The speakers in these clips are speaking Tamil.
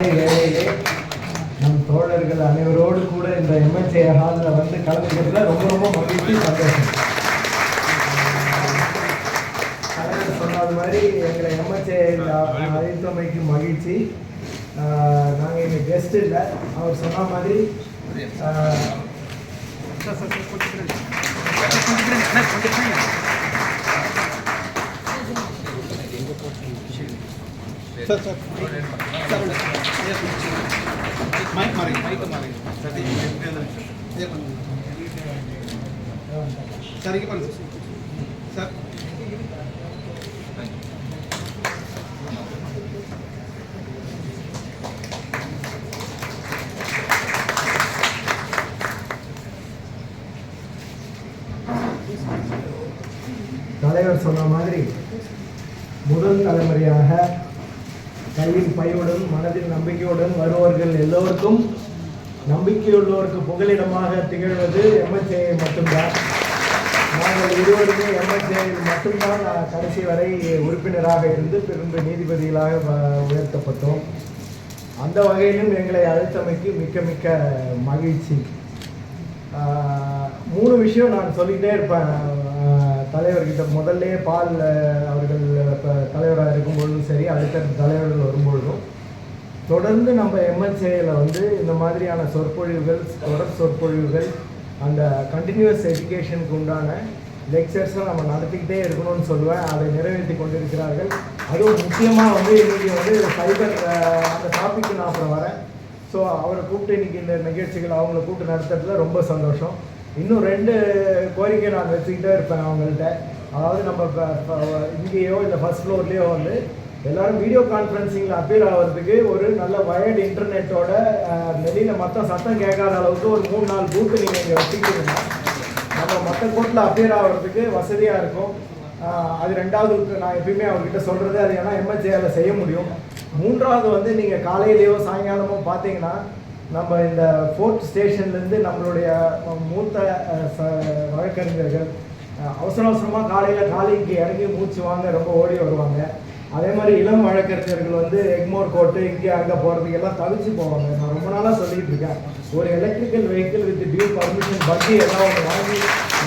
வேலையிலே நம் தோழர்கள் அனைவரோடு கூட இந்த எம்எல்ஏ ஹாலில் வந்து கலந்துக்கிறதுல ரொம்ப ரொம்ப மகிழ்ச்சி, சந்தோஷம். தலைவர் சொன்னது மாதிரி எங்களை எம்எல்ஏ அழைத்தமைக்கு மகிழ்ச்சி. நாங்கள் இங்கே கெஸ்ட் இல்லை, அவர் சொன்ன மாதிரி தலைவர் சொன்ன மாதிரி முதல் தலைமுறையாக கையில் பையுடன் மனதில் நம்பிக்கையுடன் வருவர்கள் எல்லோருக்கும் நம்பிக்கையுள்ளோருக்கு புகலிடமாக திகழ்வது எம்எல்ஏ மட்டும்தான். நாங்கள் இருவருமே எம்எல்ஏயில் மட்டும்தான் கடைசி வரை உறுப்பினராக இருந்து பிறகு நீதிபதிகளாக உயர்த்தப்பட்டோம். அந்த வகையிலும் எங்களை அழைத்தமைக்கு மிக்க மிக்க மகிழ்ச்சி. 3 விஷயம் நான் சொல்லிகிட்டே இருப்பேன் தலைவர்கிட்ட. முதல்ல பால் அவர்கள் தலைவராக இருக்கும்பொழுதும் சரி, அடுத்த தலைவர்கள் வரும்பொழுதும் தொடர்ந்து நம்ம எம்எல்ஏயில் வந்து இந்த மாதிரியான சொற்பொழிவுகள், தொடர் சொற்பொழிவுகள், அந்த கண்டினியூஸ் எஜுகேஷனுக்கு உண்டான லெக்சர்ஸை நம்ம நடத்திக்கிட்டே இருக்கணும்னு சொல்லுவேன். அதை நிறைவேற்றி கொண்டிருக்கிறார்கள். அதுவும் முக்கியமாக வந்து இன்றைக்கி வந்து சைபர் அந்த டாப்பிக்கு நான் அப்புறம் வரேன். ஸோ அவரை கூப்பிட்டு இன்றைக்கி இந்த நிகழ்ச்சிகள் அவங்கள கூப்பிட்டு நடத்துறதுல ரொம்ப சந்தோஷம். இன்னும் 2 கோரிக்கை நான் வச்சுக்கிட்டே இருப்பேன் அவங்கள்ட்ட. அதாவது நம்ம இங்கேயோ இல்லை ஃபர்ஸ்ட் ஃப்ளோர்லேயோ வந்து எல்லோரும் வீடியோ கான்ஃபரன்சிங்கில் அப்பீல் ஆகிறதுக்கு ஒரு நல்ல வயர்டு இன்டர்நெட்டோட வெளியில் மற்ற சத்தம் கேட்காத அளவுக்கு ஒரு 3-4 பூத்து நீங்கள் இங்கே வச்சுக்கிட்டீங்கன்னா நம்ம மற்ற கோர்ட்டில் அப்பீல் ஆகிறதுக்கு வசதியாக இருக்கும். அது 2வது நான் எப்பயுமே அவர்கிட்ட சொல்கிறது, அது ஏன்னா எம்எல்ஏவில் செய்ய முடியும். 3வது வந்து நீங்கள் காலையிலேயோ சாயங்காலமோ பார்த்தீங்கன்னா நம்ம இந்த 4th ஸ்டேஷன்லேருந்து நம்மளுடைய மூத்த வழக்கறிஞர்கள் அவசரமாக காலைக்கு இறங்கி மூச்சு வாங்க ரொம்ப ஓடி வருவாங்க. அதே மாதிரி இளம் வழக்கறிஞர்கள் வந்து எக்மோர் கோர்ட்டு இங்கே அங்கே போகிறதுக்கு எல்லாம் தவிச்சு போவாங்க. நான் ரொம்ப நாளாக சொல்லிகிட்டு இருக்கேன், ஒரு electrical vehicle with due permission பட்டி எல்லாம் ஒன்று வாங்கி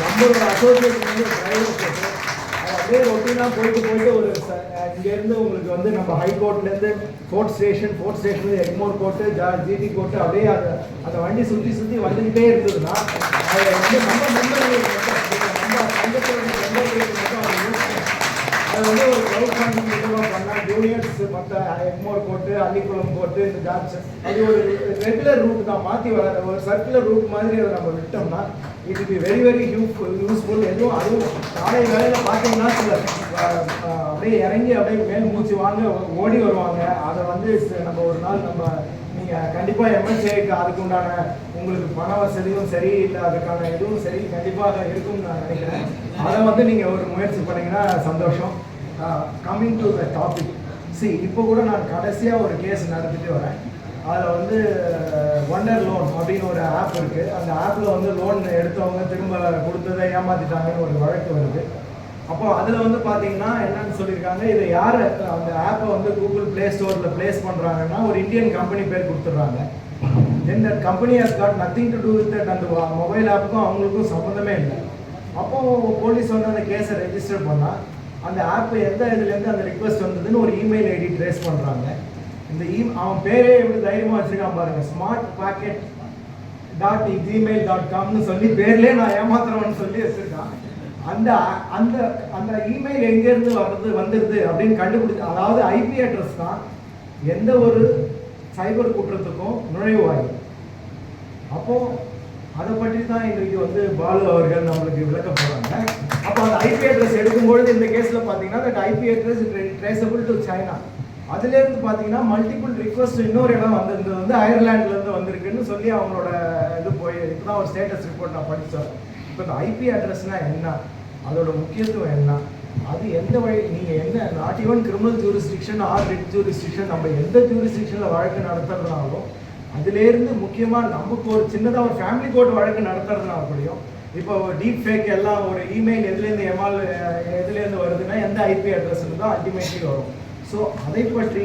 நம்மளோட அசோசியேஷன் வந்து டிரைவர் போட்டு அப்படியே ரொட்டீனாக போயிட்டு ஒரு இங்கேருந்து உங்களுக்கு வந்து நம்ம ஹைகோர்ட்லேருந்து 4th station Egmore court GT court அப்படியே அந்த வண்டி சுற்றி வந்துக்கிட்டே இருந்ததுன்னா அதை வந்து நம்ம மெம்பர்களுக்கு அது வந்து ஒரு க்ரௌட் ஃபண்டிங் மூலமாக பண்ணால் ஜூனியர்ஸ் மற்ற எக்மோர் கோர்ட்டு அள்ளிக்குளம் கோர்ட்டு இந்த ஜாப்ஸ் அது ஒரு ரெகுலர் ரூட் தான், மாற்றி வராது. ஒரு சர்க்குலர் ரூட் மாதிரி அதை நம்ம விட்டோம்னா it be very very useful. எதுவும் அதுவும் காலை வேலையில் பார்த்தீங்கன்னா சில அப்படியே இறங்கி அப்படியே மேல் மூச்சு வாங்க ஓடி வருவாங்க. அதை வந்து நம்ம ஒரு நாள் நம்ம நீங்கள் கண்டிப்பாக எம்எல்ஏக்கு அதுக்கு உண்டான உங்களுக்கு பண வசதியும் சரி இல்லை அதுக்கான இதுவும் சரி கண்டிப்பாக இருக்கும்னு நான் நினைக்கிறேன். அதை வந்து நீங்கள் ஒரு முயற்சி பண்ணிங்கன்னா சந்தோஷம். கம்மிங் டு த டாபிக், இப்போ கூட நான் கடைசியாக ஒரு கேஸ் நடத்திட்டு வரேன். அதில் வந்து ஒண்டர் லோன் அப்படின்னு ஒரு ஆப் இருக்குது. அந்த ஆப்பில் வந்து லோன் எடுத்தவங்க திரும்ப கொடுத்ததை ஏமாற்றிட்டாங்கன்னு ஒரு வழக்கு வருது. அப்போ அதில் வந்து பார்த்தீங்கன்னா என்னன்னு சொல்லியிருக்காங்க, இதை யார் அந்த ஆப்பை வந்து கூகுள் ப்ளே ஸ்டோரில் ப்ளேஸ் பண்ணுறாங்கன்னா ஒரு இந்தியன் கம்பெனி பேர் கொடுத்துட்றாங்க. Then that company has got nothing to do with that. அந்த மொபைல் ஆப்புக்கும் அவங்களுக்கும் சம்மந்தமே இல்லை. அப்போது போலீஸ் வந்து அந்த கேஸை ரெஜிஸ்டர் பண்ணால் அந்த ஆப் எந்த இதுலேருந்து அந்த ரிக்வெஸ்ட் வந்ததுன்னு ஒரு இமெயில் ஐடி ட்ரேஸ் பண்ணுறாங்க. இந்த அவன் பேரே எப்படி தைரியமாக வச்சுருக்கான் பாருங்கள், smartpacket.gmail.comனு சொல்லி பேர்லேயே நான் ஏமாத்துறவன்னு சொல்லி வச்சுருக்கான். அந்த அந்த அந்த இமெயில் எங்கேருந்து வந்துடுது அப்படின்னு கண்டுபிடிச்சி, அதாவது ஐபி அட்ரஸ் தான் எந்த ஒரு சைபர் குற்றத்துக்கும் நுழைவாய். அப்போது அதை பற்றி தான் இன்றைக்கு வந்து பாலு அவர்கள் நம்மளுக்கு விளக்க போகிறாங்க. அப்போ அந்த ஐபி அட்ரஸ் எடுக்கும்பொழுது இந்த கேஸில் பார்த்தீங்கன்னா that IP address traceable to China. அதுலேருந்து பார்த்தீங்கன்னா மல்டிபிள் ரிக்வஸ்ட் இன்னொரு இடம் வந்திருந்தது வந்து அயர்லாண்ட்லேருந்து வந்திருக்குன்னு சொல்லி அவங்களோட இது போய் இப்போ தான் ஒரு ஸ்டேட்டஸ் ரிப்போர்ட் நான் படித்தேன். இப்போ இந்த ஐபி அட்ரஸ்னால் என்ன, அதோட முக்கியத்துவம் என்ன, அது எந்த வழி நீங்கள் என்ன not even criminal jurisdiction or writ jurisdiction நம்ம எந்த ஜூரிஸ்டிக்ஷனில் வழக்கு நடத்துறதுனாலும் அதுலேருந்து முக்கியமாக நமக்கு ஒரு சின்னதாக ஒரு ஃபேமிலி கோர்ட் வழக்கு நடத்துறதுனா அப்படியும் இப்போ டீப் ஃபேக் எல்லாம் ஒரு இமெயில் எதுலேருந்து வருதுன்னா எந்த ஐபி அட்ரஸ் இருந்தால் அல்டிமேட்லி வரும். ஸோ அதை பற்றி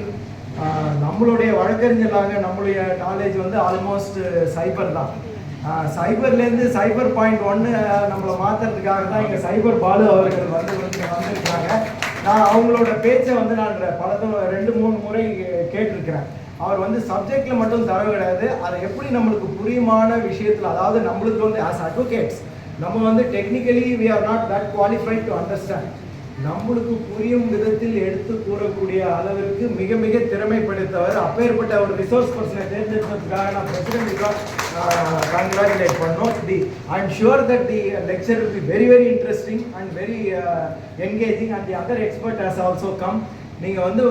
நம்மளுடைய வழக்கறிஞர்களாக நம்மளுடைய நாலேஜ் வந்து ஆல்மோஸ்ட் சைபர் தான். சைபர்லேருந்து சைபர் பாயிண்ட் 1 நம்மளை மாற்றுறதுக்காக தான் இங்கே சைபர் பாலு அவர்கள் வந்திருக்காங்க. நான் அவங்களோட பேச்சை வந்து நான் பல 2-3 முறை கேட்டிருக்கிறேன். அவர் வந்து சப்ஜெக்டில் மட்டும் தர கிடையாது, அதை எப்படி நம்மளுக்கு புரியுமான விஷயத்தில், அதாவது நம்மளுக்கு வந்து ஆஸ் அட்வொகேட்ஸ் நம்ம வந்து technically we are not that qualified to understand, நம்மளுக்கு புரியும் விதத்தில் எடுத்து கூறக்கூடிய அளவிற்கு மிக மிக திறமைப்படுத்தவர். அப்பேற்பட்ட ஒரு ரிசோர்ஸ் பர்சனை தேர்ந்தெடுத்ததுக்காக நான் பிரசிடென்ட் congratulate பண்ணோம். I am sure that the lecture will be very very interesting and very engaging, and the other expert has also come. நீங்கள் வந்து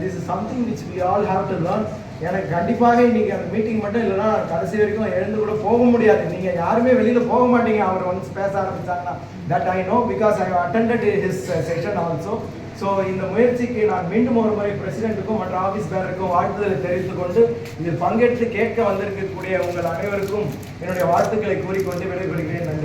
this is something which we all have to learn. எனக்கு கண்டிப்பாக இன்றைக்கி அந்த மீட்டிங் மட்டும் இல்லைன்னா கடைசி வரைக்கும் எழுந்து கூட போக முடியாது. நீங்கள் யாருமே வெளியில் போக மாட்டீங்க அவர் வந்து பேச ஆரம்பித்தாங்கன்னா. That I know because I attended his session also. So இந்த முயற்சிக்கு நான் மீண்டும் ஒரு முறை பிரசிடென்ட்டுக்கும் மற்ற ஆஃபீஸ் பேரருக்கும் வாழ்த்துதலை தெரிவித்துக் கொண்டு இதில் பங்கேற்று கேட்க வந்திருக்கக்கூடிய உங்கள் அனைவருக்கும் என்னுடைய வாழ்த்துக்களை கூறிக்கொண்டு விடைபெறுகிறேன். நன்றி.